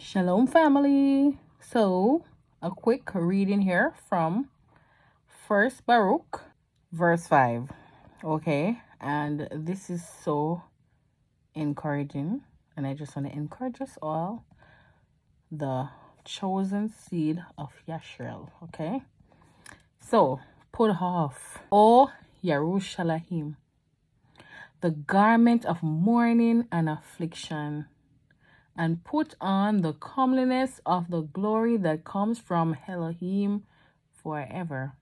Shalom, family. So, a quick reading here from First Baruk, verse 5. Okay, and this is so encouraging, and I just want to encourage us all, the chosen seed of Yasharal. Okay, so put off, O Yerushalayim, the garment of mourning and affliction, and put on the comeliness of the glory that comes from Elohim forever.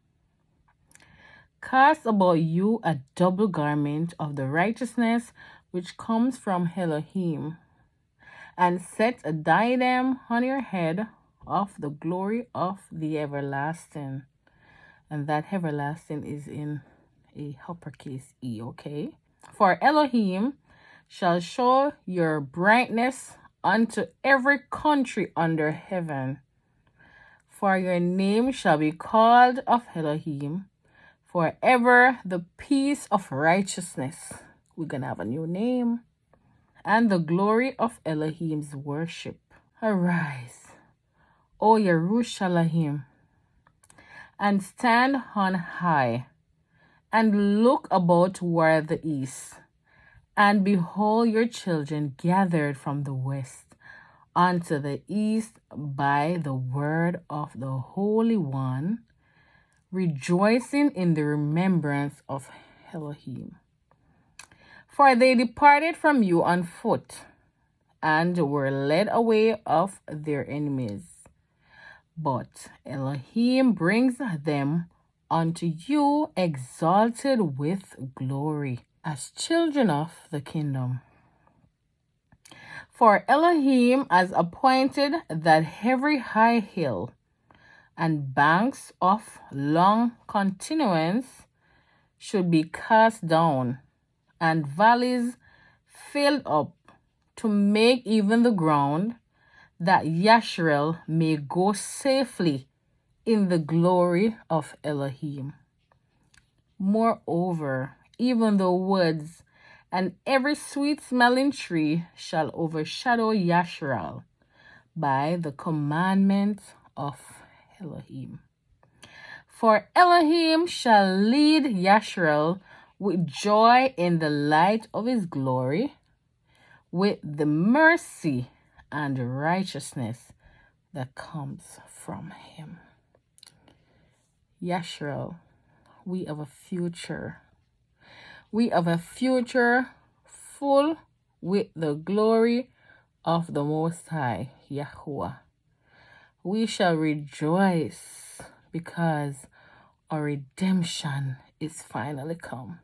Cast about you a double garment of the righteousness which comes from Elohim, and set a diadem on your head of the glory of the everlasting. And that everlasting is in a uppercase E, okay? For Elohim shall show your brightness unto every country under heaven. For your name shall be called of Elohim, forever the peace of righteousness. We're going to have a new name. And the glory of Elohim's worship. Arise, O Yerushalayim, and stand on high, and look about toward the east. And behold, your children gathered from the west unto the east by the word of the Holy One, rejoicing in the remembrance of Elohim. For they departed from you on foot, and were led away of their enemies. But Elohim brings them unto you exalted with glory, as children of the kingdom. For Elohim has appointed that every high hill and banks of long continuance should be cast down, and valleys filled up, to make even the ground, that Yasharal may go safely in the glory of Elohim. Moreover, even the woods and every sweet-smelling tree shall overshadow Yasharal by the commandment of Elohim. For Elohim shall lead Yasharal with joy in the light of his glory, with the mercy and righteousness that comes from him. Yasharal, we have a future. We have a future full with the glory of the Most High, Yahuwah. We shall rejoice because our redemption is finally come.